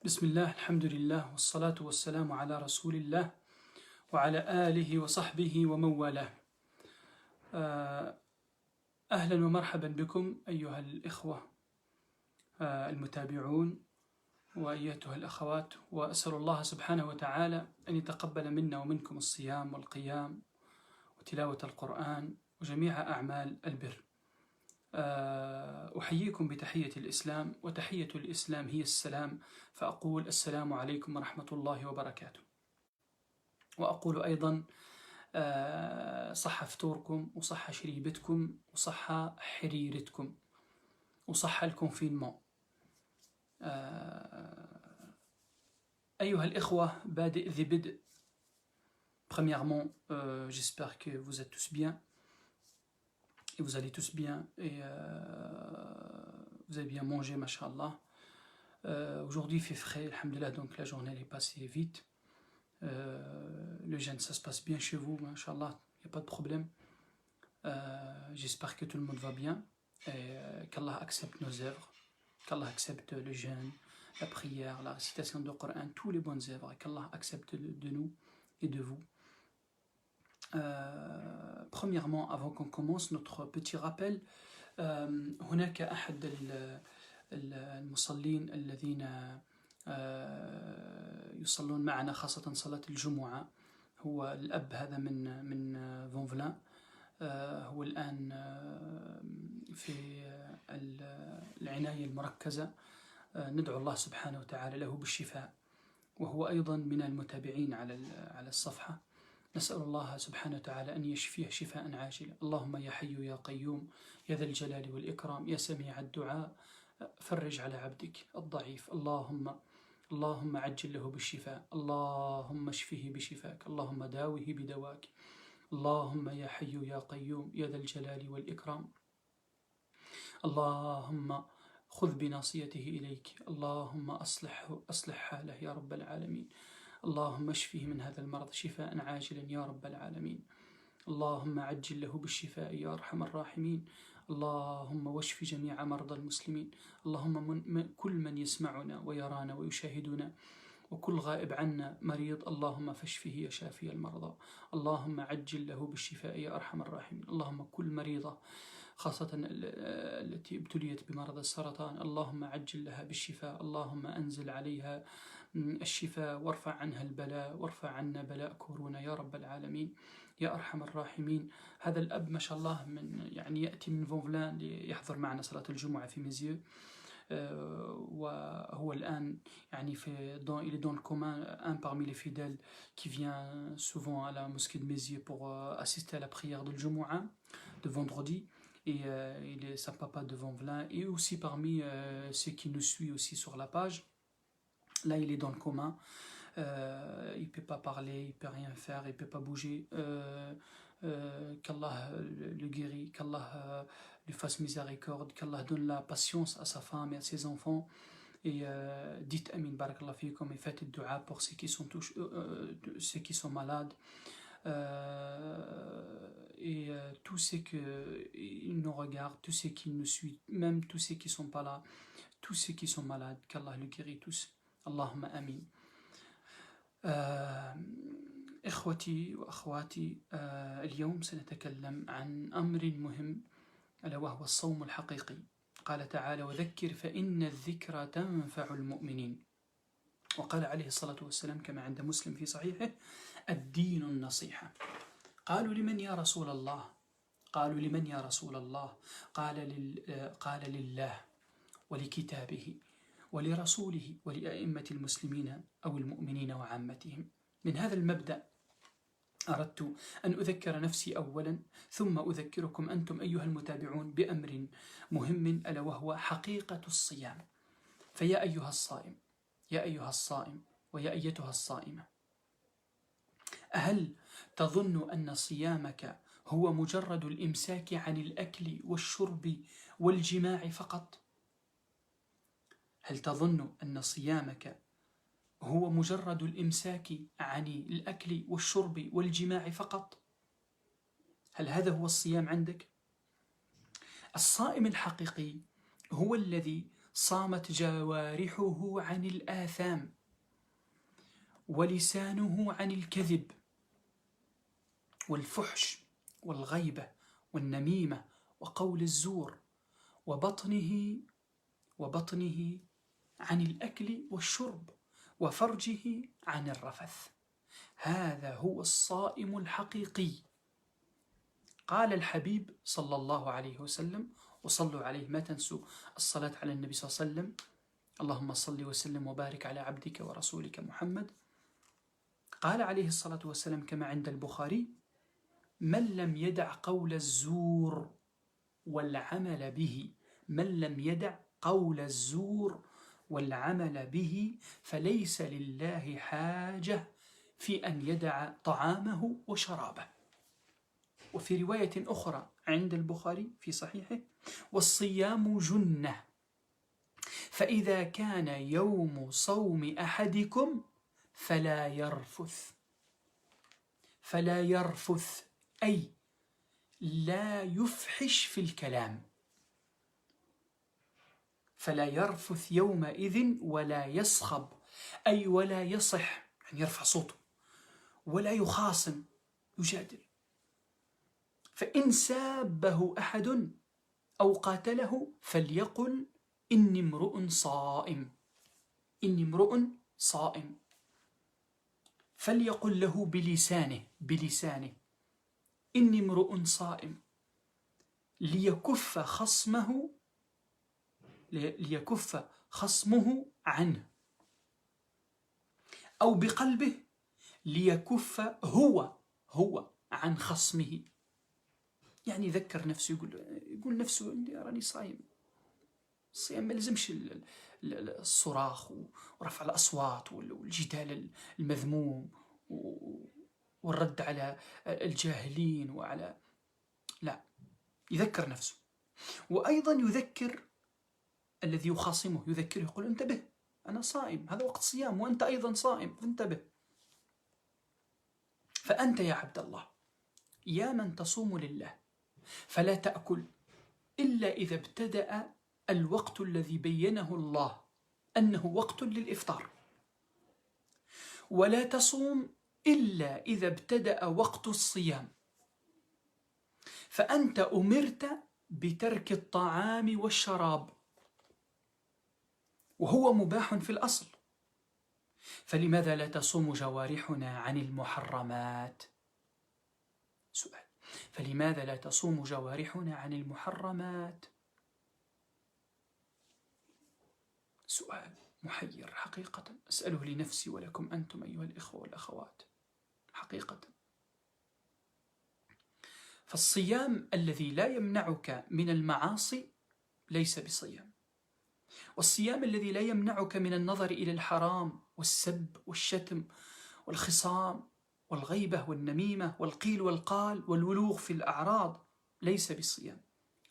بسم الله الحمد لله والصلاة والسلام على رسول الله وعلى آله وصحبه ومن والاه. أهلا ومرحبا بكم أيها الإخوة المتابعون وأيتها الأخوات، وأسأل الله سبحانه وتعالى أن يتقبل منا ومنكم الصيام والقيام وتلاوة القرآن وجميع أعمال البر. أحييكم بتحية الإسلام، وتحية الإسلام هي السلام، فأقول السلام عليكم ورحمة الله وبركاته. وأقول أيضا صح فطوركم وصح شريبتكم وصح حريرتكم وصح الكونفينمون. أيها الإخوة، بادئ ذي بدء. Premièrement, j'espère que vous êtes tous bien et vous allez tous bien et vous avez bien mangé, mashallah. Aujourd'hui il fait frais, alhamdulillah, donc la journée elle est passée vite. Le jeûne ça se passe bien chez vous, mashallah, il n'y a pas de problème. J'espère que tout le monde va bien et qu'Allah accepte nos œuvres, qu'Allah accepte le jeûne, la prière, la récitation du Coran, tous les bonnes œuvres, et qu'Allah accepte de nous et de vous. Premièrement, avant qu'on commence notre petit rappel, هناك أحد المصلين الذين يصلون معنا خاصة صلاة الجمعة، هو الأب هذا من فونفلان. هو الآن في العناية المركزة، ندعو الله سبحانه وتعالى له بالشفاء، وهو أيضا من المتابعين على الصفحة. نسأل الله سبحانه وتعالى أن يشفيه شفاء عاجلا. اللهم يا حي يا قيوم يا ذا الجلال والإكرام يا سميع الدعاء، فرج على عبدك الضعيف. اللهم عجل له بالشفاء، اللهم اشفه بشفاك، اللهم داوه بدواك. اللهم يا حي يا قيوم يا ذا الجلال والإكرام، اللهم خذ بناصيته إليك، اللهم أصلح حاله يا رب العالمين. اللهم اشفه من هذا المرض شفاء عاجلا يا رب العالمين. اللهم عجل له بالشفاء يا أرحم الراحمين. اللهم واشف جميع مرضى المسلمين. اللهم كل من يسمعنا ويرانا ويشاهدنا وكل غائب عنا مريض، اللهم فاشفه يا شافي المرضى. اللهم عجل له بالشفاء يا أرحم الراحمين. اللهم كل مريضة خاصة التي ابتليت بمرض السرطان، اللهم عجل لها بالشفاء. اللهم أنزل عليها الشفاء وارفع عنها البلاء، وارفع عنا بلاء كورونا يا رب العالمين يا أرحم الراحمين. هذا الأب ما شاء الله يأتي من فونفلان ليحضر معنا صلاة الجمعة في ميزيو، وهو الآن il est dans le commun, un parmi les fidèles qui vient souvent à la mosquée de Mézières pour assister à la prière de Jumu'ah de vendredi, et il est sa papa de Vonvelin, et aussi parmi ceux qui nous suivent aussi sur la page. Là il est dans le commun, il peut pas parler, il peut rien faire, il peut pas bouger. Qu'Allah le guérit, qu'Allah lui fasse miséricorde, qu'Allah donne la patience à sa femme et à ses enfants. Et dites Amin, barakallah fikum, et faites le dua pour ceux qui sont malades, et tous ceux qui nous regardent, tous ceux qui nous suivent, même tous ceux qui sont pas là, tous ceux qui sont malades, qu'Allah le guérit tous. Allahumma amin. إخوتي وأخواتي، اليوم سنتكلم عن أمر مهم، ألا وهو الصوم الحقيقي. قال تعالى: وذكر فإن الذكرى تنفع المؤمنين. وقال عليه الصلاة والسلام كما عند مسلم في صحيحه: الدين النصيحة. قالوا: لمن يا رسول الله؟ قالوا: لمن يا رسول الله؟ قال: لله ولكتابه ولرسوله ولأئمة المسلمين أو المؤمنين وعامتهم. من هذا المبدأ أردت أن أذكر نفسي أولا، ثم أذكركم أنتم أيها المتابعون بأمر مهم، ألا وهو حقيقة الصيام. فيا أيها الصائم، يا أيها الصائم ويا أيتها الصائمة، هل تظن أن صيامك هو مجرد الإمساك عن الأكل والشرب والجماع فقط؟ هل تظن أن صيامك هو مجرد الإمساك عن الأكل والشرب والجماع فقط؟ هل هذا هو الصيام عندك؟ الصائم الحقيقي هو الذي صامت جوارحه عن الآثام، ولسانه عن الكذب والفحش والغيبة والنميمة وقول الزور، وبطنه عن الأكل والشرب، وفرجه عن الرفث. هذا هو الصائم الحقيقي. قال الحبيب صلى الله عليه وسلم، وصلوا عليه، ما تنسوا الصلاة على النبي صلى الله عليه وسلم، اللهم صل وسلم وبارك على عبدك ورسولك محمد. قال عليه الصلاة والسلام كما عند البخاري: من لم يدع قول الزور والعمل به، من لم يدع قول الزور والعمل به فليس لله حاجة في أن يدع طعامه وشرابه. وفي رواية أخرى عند البخاري في صحيحه: والصيام جنة، فإذا كان يوم صوم أحدكم فلا يرفث، أي لا يفحش في الكلام، فلا يرفث يومئذ ولا يصخب، أي ولا يصح، يعني يرفع صوته، ولا يخاصم يجادل. فإن سابه أحد أو قاتله فليقل إني امرؤ صائم، إني امرؤ صائم. فليقل له بلسانه إني امرؤ صائم، ليكف خصمه عنه، أو بقلبه ليكف هو عن خصمه. يعني يذكر نفسه، يقول نفسه إني أراني صايم. الصيام ما لزمش الصراخ ورفع الأصوات والجدال المذموم والرد على الجاهلين لا، يذكر نفسه. وأيضا يذكر الذي يخاصمه، يذكره، يقول انتبه أنا صائم، هذا وقت صيام وأنت أيضا صائم، انتبه. فأنت يا عبد الله يا من تصوم لله فلا تأكل إلا إذا ابتدأ الوقت الذي بينه الله أنه وقت للإفطار، ولا تصوم إلا إذا ابتدأ وقت الصيام. فأنت أمرت بترك الطعام والشراب، وهو مباح في الأصل، فلماذا لا تصوم جوارحنا عن المحرمات؟ سؤال: فلماذا لا تصوم جوارحنا عن المحرمات؟ سؤال محير حقيقة، أسأله لنفسي ولكم أنتم أيها الإخوة والأخوات حقيقة. فالصيام الذي لا يمنعك من المعاصي ليس بصيام، والصيام الذي لا يمنعك من النظر إلى الحرام والسب والشتم والخصام والغيبة والنميمة والقيل والقال والولوغ في الأعراض ليس بالصيام.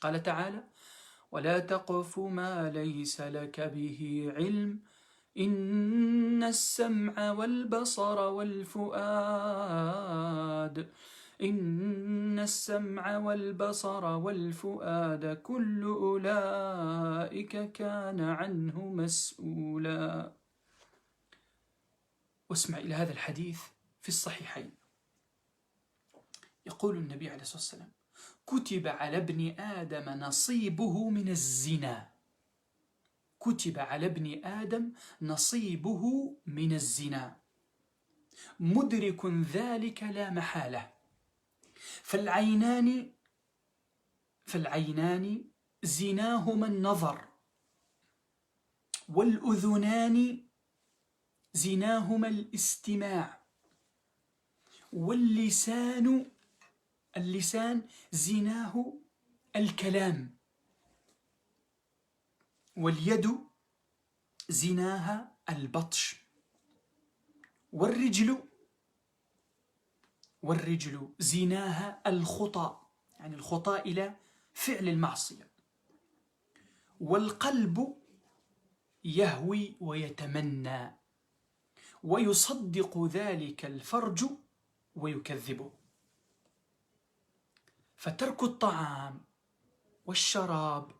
قال تعالى: ولا تقف ما ليس لك به علم إن السمع والبصر والفؤاد كل أولئك كان عنه مسؤولا. واسمع إلى هذا الحديث في الصحيحين، يقول النبي عليه الصلاة والسلام: كتب على ابن آدم نصيبه من الزنا، كتب على ابن آدم نصيبه من الزنا، مدرك ذلك لا محالة. فالعينان زناهما النظر، والأذنان زناهما الاستماع، واللسان زناه الكلام، واليد زناها البطش، والرجل زناها الخطى، يعني الخطى إلى فعل المعصية، والقلب يهوي ويتمنى، ويصدق ذلك الفرج ويكذبه. فترك الطعام والشراب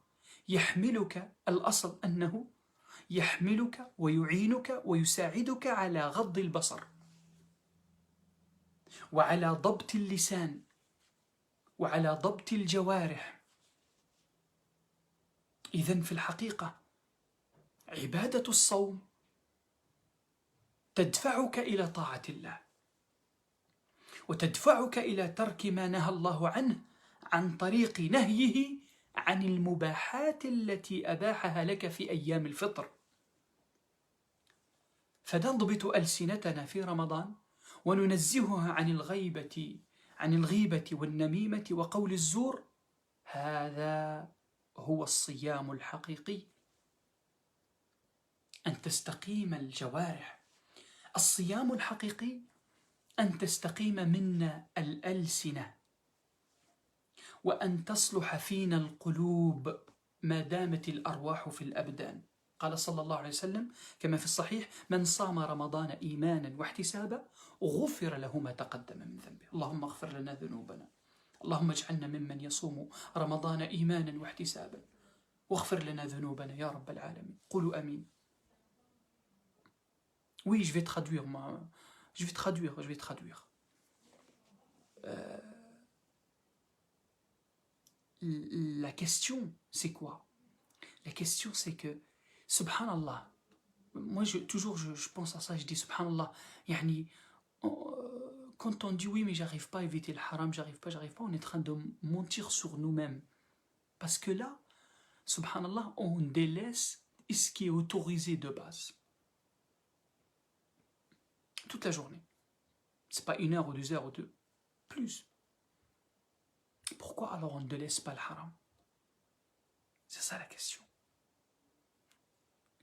يحملك الأصل أنه يحملك ويعينك ويساعدك على غض البصر وعلى ضبط اللسان وعلى ضبط الجوارح. إذن في الحقيقة عبادة الصوم تدفعك إلى طاعة الله وتدفعك إلى ترك ما نهى الله عنه عن طريق نهيه عن المباحات التي أباحها لك في أيام الفطر. فنضبط ألسنتنا في رمضان وننزهها عن الغيبة والنميمة وقول الزور. هذا هو الصيام الحقيقي، أن تستقيم الجوارح. الصيام الحقيقي أن تستقيم منا الألسنة وأن تصلح فينا القلوب ما دامت الأرواح في الأبدان. قال صلى الله عليه وسلم كما في الصحيح: من صام رمضان إيمانا واحتسابا غفر له ما تقدم من ذنبه. اللهم اغفر لنا ذنوبنا، اللهم اجعلنا ممن يصوم رمضان إيمانا واحتسابا واغفر لنا ذنوبنا يا رب العالمين. قولوا آمين. Oui, je vais traduire. Je vais traduire. La question, c'est quoi? La question, c'est que, subhanallah, moi je pense à ça, je dis subhanallah, yani, quand on dit oui, mais j'arrive pas à éviter le haram, j'arrive pas, on est en train de mentir sur nous-mêmes. Parce que là, subhanallah, on délaisse ce qui est autorisé de base. Toute la journée. C'est pas 1 heure ou 2 heures ou plus. Pourquoi alors on ne délaisse pas le haram? C'est ça la question.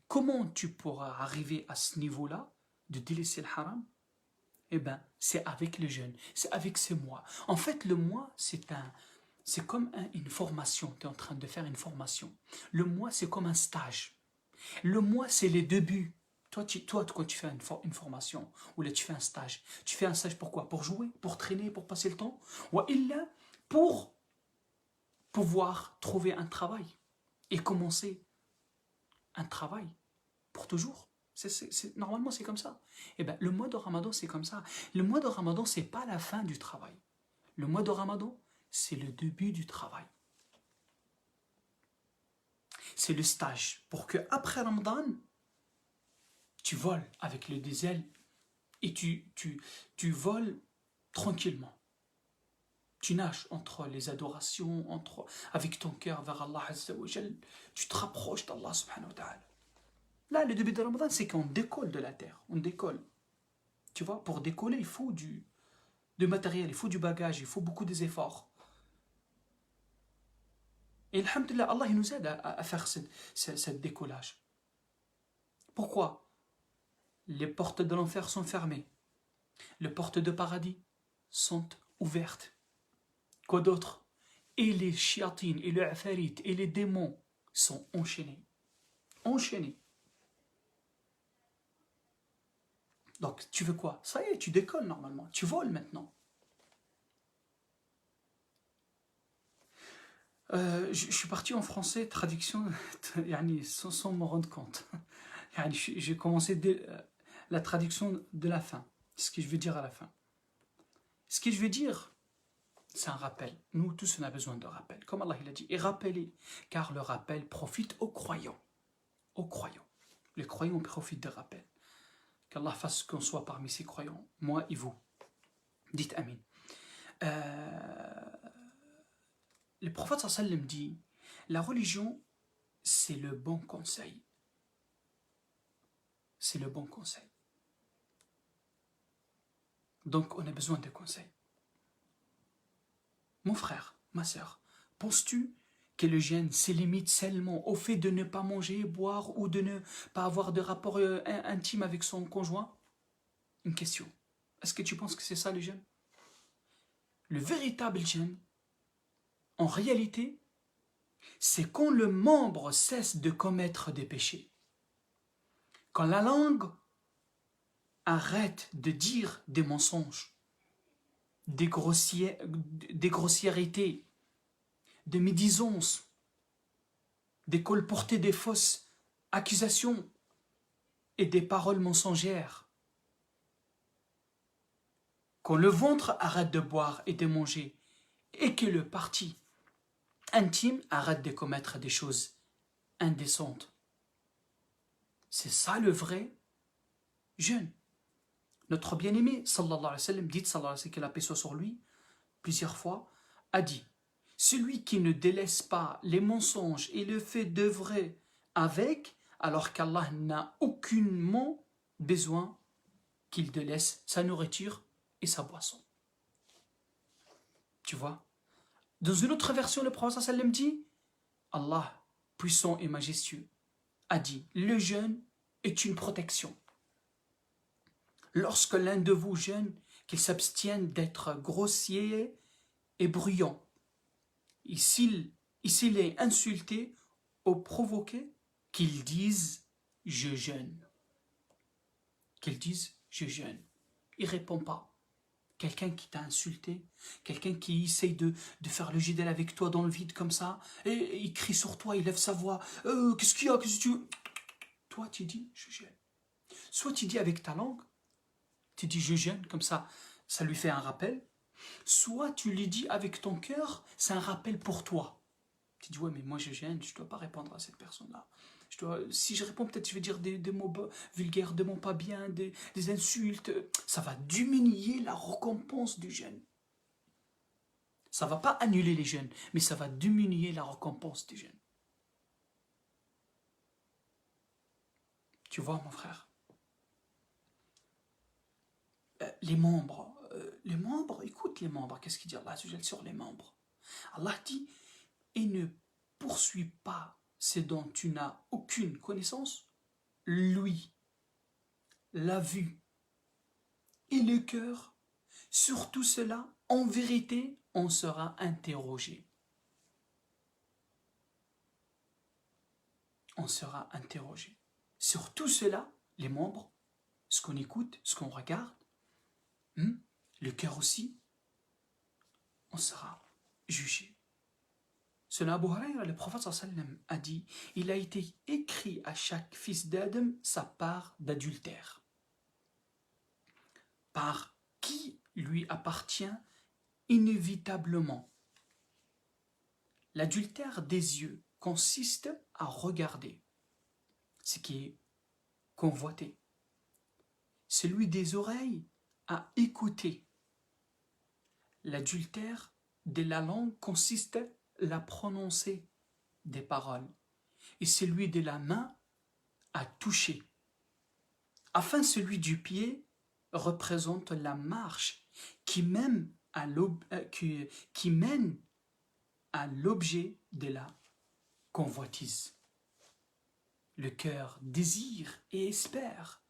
Comment tu pourras arriver à ce niveau-là de délaisser le haram? Eh bien, c'est avec le jeûne, c'est avec ce mois. En fait, le mois, c'est comme une formation. Tu es en train de faire une formation. Le mois, c'est comme un stage. Le mois, c'est les débuts. Toi, quand tu fais une formation, ou là tu fais un stage pourquoi? Pour jouer, pour traîner, pour passer le temps? Ou illa pour pouvoir trouver un travail et commencer un travail pour toujours. Normalement, c'est comme ça. Eh bien, le mois de Ramadan, c'est comme ça. Le mois de Ramadan, c'est pas la fin du travail. Le mois de Ramadan, c'est le début du travail. C'est le stage pour que après Ramadan, tu voles avec le diesel et tu voles tranquillement. Tu nages entre les adorations, avec ton cœur vers Allah Azza wa Jal. Tu te rapproches d'Allah subhanahu wa ta'ala. Là, le début de Ramadan, c'est qu'on décolle de la terre. On décolle. Tu vois, pour décoller, il faut du matériel, il faut du bagage, il faut beaucoup d'efforts. Et alhamdulillah, Allah il nous aide à faire ce décollage. Pourquoi? Les portes de l'enfer sont fermées. Les portes de paradis sont ouvertes. Quoi d'autre? Et les chiatines, et les afarites, et les démons sont enchaînés. Enchaînés. Donc, tu veux quoi? Ça y est, tu décolles normalement. Tu voles maintenant. Je suis parti en français, traduction, sans m'en rendre compte. J'ai commencé la traduction de la fin. Ce que je veux dire à la fin. Ce que je veux dire, c'est un rappel. Nous tous, on a besoin de rappel. Comme Allah il a dit, et rappelez, car le rappel profite aux croyants. Aux croyants. Les croyants profitent de rappel. Qu'Allah fasse qu'on soit parmi ces croyants, moi et vous. Dites Amin. Le prophète sallam dit, la religion, c'est le bon conseil. C'est le bon conseil. Donc, on a besoin de conseils. Mon frère, ma sœur, penses-tu que le jeûne se limite seulement au fait de ne pas manger, boire ou de ne pas avoir de rapport intime avec son conjoint? Une question. Est-ce que tu penses que c'est ça le jeûne? Le véritable jeûne, en réalité, c'est quand le membre cesse de commettre des péchés. Quand la langue arrête de dire des mensonges, des grossièretés, des médisances. des colporter des fausses accusations et des paroles mensongères. Quand le ventre arrête de boire et de manger, et que le parti intime arrête de commettre des choses indécentes. C'est ça le vrai jeûne. Notre bien-aimé, sallallahu alayhi wa sallam, dit, sallallahu alayhi wa sallam, que la paix soit sur lui, plusieurs fois, a dit, celui qui ne délaisse pas les mensonges et le fait d'œuvrer avec, alors qu'Allah n'a aucunement besoin qu'il délaisse sa nourriture et sa boisson. Tu vois? Dans une autre version, le prophète sallallahu alayhi wa sallam dit, Allah, puissant et majestueux, a dit, le jeûne est une protection. Lorsque l'un de vous jeûne, qu'il s'abstienne d'être grossier et bruyant. Et s'il est insulté ou provoqué, qu'il dise « je jeûne ». Qu'il dise « je jeûne ». Il ne répond pas. Quelqu'un qui t'a insulté, quelqu'un qui essaye de faire le jidel avec toi dans le vide comme ça, et il crie sur toi, il lève sa voix, « Qu'est-ce qu'il y a? Qu'est-ce que tu veux ?» Toi, tu dis « je jeûne ». Soit tu dis avec ta langue, tu dis je jeûne, comme ça lui fait un rappel. Soit tu lui dis avec ton cœur, c'est un rappel pour toi. Tu dis ouais mais moi je jeûne, je ne dois pas répondre à cette personne-là. Si je réponds peut-être je vais dire des mots vulgaires, des mots pas bien, des insultes. Ça va diminuer la récompense du jeûne. Ça ne va pas annuler les jeûnes, mais ça va diminuer la récompense du jeûne. Tu vois mon frère? Les membres, écoute les membres, qu'est-ce qu'il dit Allah sur les membres? Allah dit, et ne poursuis pas ce dont tu n'as aucune connaissance, lui, la vue et le cœur, sur tout cela, en vérité, on sera interrogé. On sera interrogé. Sur tout cela, les membres, ce qu'on écoute, ce qu'on regarde, le cœur aussi, on sera jugé. Selon Abu Huraira, le prophète sallam a dit, il a été écrit à chaque fils d'Adam sa part d'adultère, par qui lui appartient inévitablement. L'adultère des yeux consiste à regarder, ce qui est convoité. Celui des oreilles à écouter. L'adultère de la langue consiste à la prononcer des paroles. Et celui de la main à toucher. Enfin, celui du pied représente la marche qui mène à l'objet de la convoitise. Le cœur désire et espère,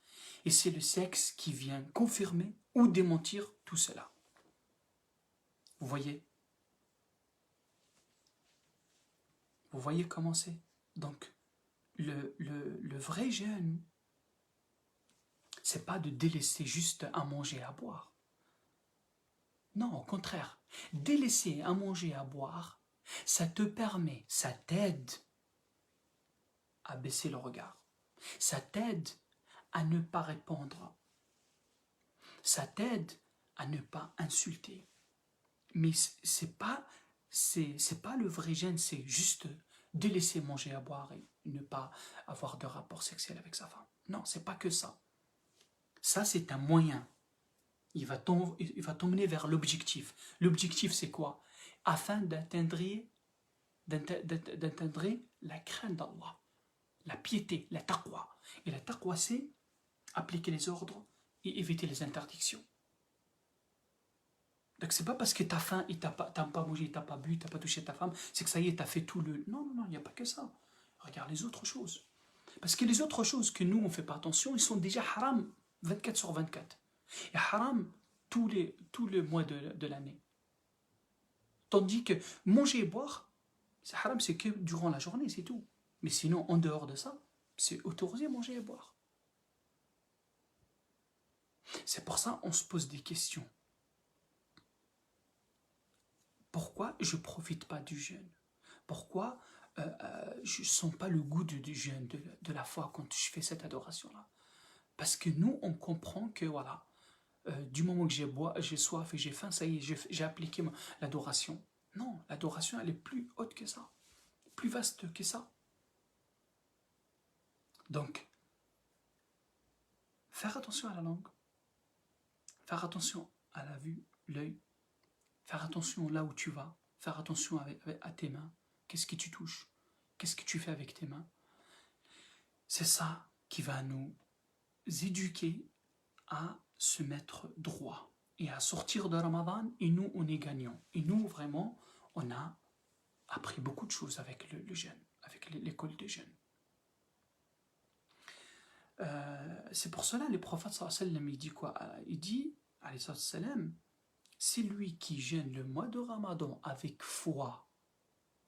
et c'est le sexe qui vient confirmer ou démentir tout cela. Vous voyez? Vous voyez comment c'est? Donc, le vrai jeûne, c'est pas de délaisser juste à manger et à boire. Non, au contraire. Délaisser à manger et à boire, ça te permet, ça t'aide à baisser le regard. Ça t'aide à ne pas répondre. Ça t'aide à ne pas insulter. Mais c'est pas le vrai jeûne, c'est juste délaisser manger à boire et ne pas avoir de rapport sexuel avec sa femme. Non, c'est pas que ça. Ça, c'est un moyen. Il va t'emmener vers l'objectif. L'objectif, c'est quoi? Afin d'atteindre la crainte d'Allah, la piété, la taqwa. Et la taqwa, c'est appliquer les ordres et éviter les interdictions. Donc c'est pas parce que t'as faim et t'as pas mangé, t'as pas bu, t'as pas touché ta femme, c'est que ça y est, t'as fait tout le... Non, il n'y a pas que ça. Regarde les autres choses. Parce que les autres choses que nous, on fait pas attention, ils sont déjà haram 24 sur 24. Et haram tous les mois de l'année. Tandis que manger et boire, c'est haram, c'est que durant la journée, c'est tout. Mais sinon, en dehors de ça, c'est autorisé manger et boire. C'est pour ça qu'on se pose des questions. Pourquoi je ne profite pas du jeûne? Pourquoi je ne sens pas le goût du jeûne, de la foi quand je fais cette adoration-là. Parce que nous, on comprend que voilà, du moment que j'ai soif et j'ai faim, ça y est, j'ai appliqué l'adoration. Non, l'adoration, elle est plus haute que ça, plus vaste que ça. Donc, faire attention à la langue, faire attention à la vue, l'œil, faire attention là où tu vas, faire attention à tes mains, qu'est-ce que tu touches, qu'est-ce que tu fais avec tes mains. C'est ça qui va nous éduquer à se mettre droit et à sortir de Ramadan, et nous, on est gagnants. Et nous, vraiment, on a appris beaucoup de choses avec le jeûne, avec l'école des jeunes. C'est pour cela, le prophète sallallahu alayhi wa sallam, il dit quoi? Il dit, alayhi wa sallam, c'est lui qui jeûne le mois de Ramadan avec foi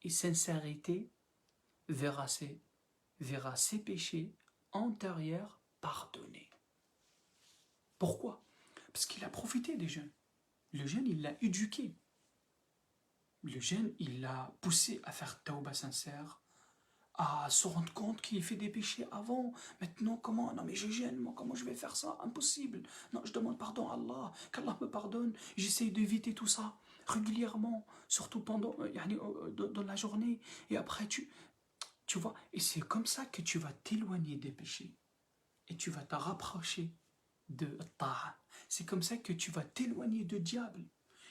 et sincérité verra ses péchés antérieurs pardonnés. Pourquoi? Parce qu'il a profité des jeunes. Le jeune, il l'a éduqué. Le jeune, il l'a poussé à faire tauba sincère, à se rendre compte qu'il fait des péchés avant. Maintenant, comment? Non mais je gêne, moi, comment je vais faire ça? Impossible. Non, je demande pardon à Allah, qu'Allah me pardonne. J'essaye d'éviter tout ça régulièrement, surtout pendant, dans la journée. Et après, tu vois, et c'est comme ça que tu vas t'éloigner des péchés. Et tu vas te rapprocher de ta'a. C'est comme ça que tu vas t'éloigner du diable.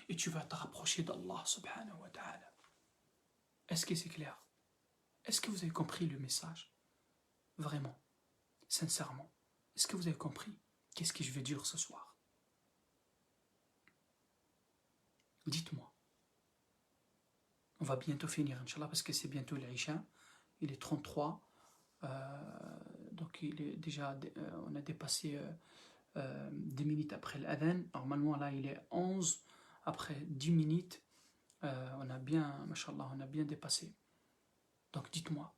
Et tu vas te rapprocher d'Allah subhanahu wa ta'ala. Est-ce que c'est clair? Est-ce que vous avez compris le message? Vraiment, sincèrement. Est-ce que vous avez compris? Qu'est-ce que je vais dire ce soir? Dites-moi. On va bientôt finir, Inch'Allah, parce que c'est bientôt l'Isha. Il est 33. Donc il est déjà, on a dépassé 10 minutes après l'adhan. Normalement, là, il est 11. Après 10 minutes, on a bien, mashallah, on a bien dépassé. Donc dites-moi.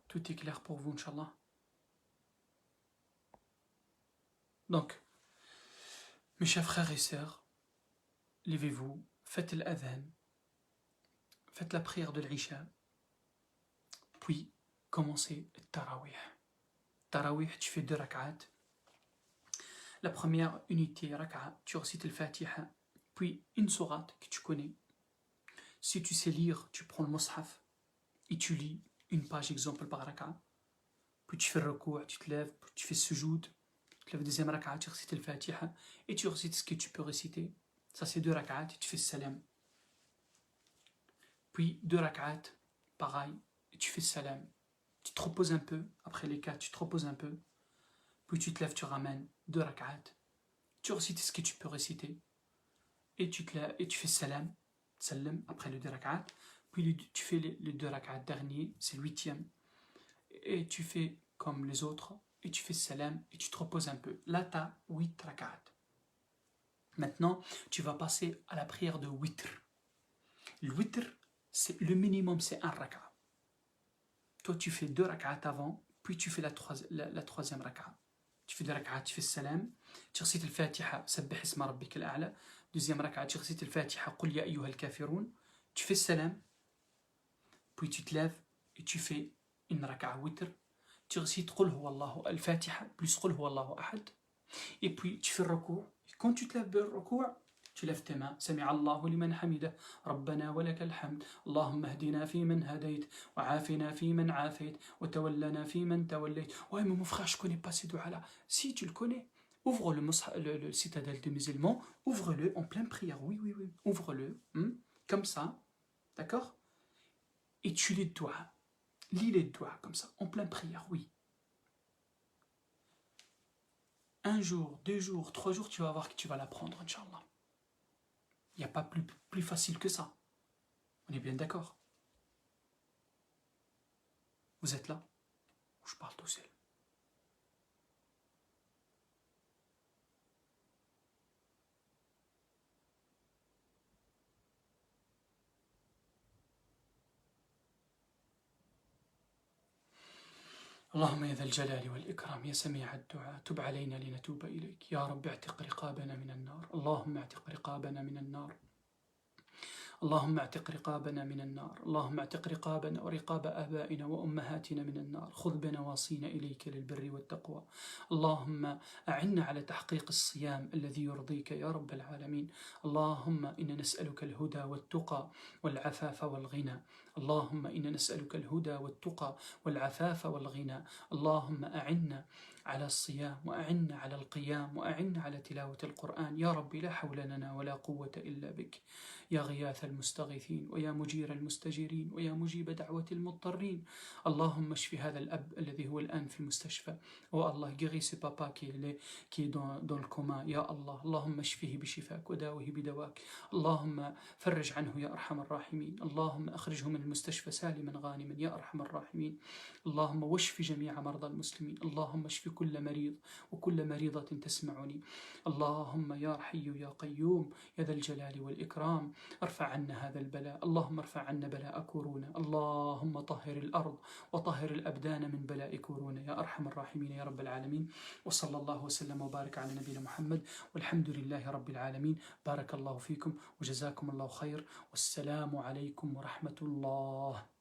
Tout est clair pour vous, Inch'Allah. Donc, mes chers frères et sœurs, levez-vous, faites l'adhan, faites la prière de l'Isha, puis commencez le Tarawih. Tarawih, tu fais 2 rak'at. La première unité, rak'a, tu récites le Fatiha, puis une sourate que tu connais. Si tu sais lire, tu prends le mushaf et tu lis une page exemple par rak'a. Puis tu fais le recours, tu te lèves, puis tu fais sujoud. Tu te lèves deuxième rak'a, tu récites le Fatiha et tu récites ce que tu peux réciter. Ça c'est 2 rak'at et tu fais salam. Puis 2 rak'at, pareil, et tu fais salam. Tu te reposes un peu, après les 4, tu te reposes un peu. Puis tu te lèves, tu ramènes 2 rak'at. Tu récites ce que tu peux réciter. Et tu fais salam, après le 2 rak'at. Puis tu fais les 2 rak'at derniers, c'est le 8e. Et tu fais comme les autres, et tu fais salam, et tu te reposes un peu. Là, tu as 8 rak'at. Maintenant, tu vas passer à la prière de witr. Le witr, le minimum, c'est 1 rak'at. Toi, tu fais 2 rak'at avant, puis tu fais la troisième rak'at. Tu fais 2 rak'at, tu fais salam, tu récites le Fatiha, sabbih isma rabbik al-a'la. Deuxième rak'at, tu récites le Fatiha, qul ya ayyuha al-kafirun. Tu fais salam, puis tu te lèves et tu fais une rak'a witr. Tu récites qul huwa Allahu al-Fatiha plus qul huwa Allahu ahad. Et puis tu fais le recours. Et quand tu te lèves le recours, tu lèves tes mains. Sami Allahu liman hamida. Rabbana wa lakal hamd. Allahumma hdina fi man hadayt. Wa afina fi man afayt. Wa tawallana fi man tawallayt. Ouais, mais mon frère, je connais pas ces doigts-là. Si, tu le connais. Ouvre le citadelle des musulmans. Ouvre-le en pleine prière. Oui, oui, oui. Ouvre-le. Comme ça. D'accord? Et tu les doigts. Lis les doigts comme ça. En pleine prière, oui. 1 jour, 2 jours, 3 jours, tu vas voir que tu vas l'apprendre, Inch'Allah. Il n'y a pas plus facile que ça. On est bien d'accord? Vous êtes là? Je parle tout seul. اللهم يا ذا الجلال والإكرام يا سميع الدعاء تب علينا لنتوب إليك يا رب. اعتق رقابنا من النار، اللهم اعتق رقابنا من النار، اللهم اعتق رقابنا من النار، اللهم اعتق رقابنا ورقاب آبائنا وأمهاتنا من النار. خذ بنواصينا إليك للبر والتقوى. اللهم أعنا على تحقيق الصيام الذي يرضيك يا رب العالمين. اللهم إنا نسألك الهدى والتقى والعفاف والغنى. اللهم إنا نسألك الهدى والتقى والعفاف والغنى. اللهم أعنا على الصيام، وأعنا على القيام، وأعنا على تلاوة القرآن يا رب. لا حول لنا ولا قوة إلا بك يا غياث المستغيثين، ويا مجير المستجيرين، ويا مجيب دعوة المضطرين. اللهم اشف هذا الأب الذي هو الآن في المستشفى. أو الله guéris ce papa qui est dans le coma يا الله. اللهم اشفه بشفاك وداوه بدواك. اللهم فرج عنه يا أرحم الراحمين. اللهم أخرجه من المستشفى سالما غانما يا أرحم الراحمين. اللهم واشف جميع مرضى المسلمين. اللهم اشف كل مريض وكل مريضة تسمعني. اللهم يا حي يا قيوم يا ذا الجلال والإكرام ارفع عنا هذا البلاء. اللهم ارفع عنا بلاء كورونا. اللهم طهر الأرض وطهر الأبدان من بلاء كورونا يا أرحم الراحمين يا رب العالمين. وصلى الله وسلم وبارك على نبينا محمد، والحمد لله رب العالمين. بارك الله فيكم وجزاكم الله خير، والسلام عليكم ورحمة الله.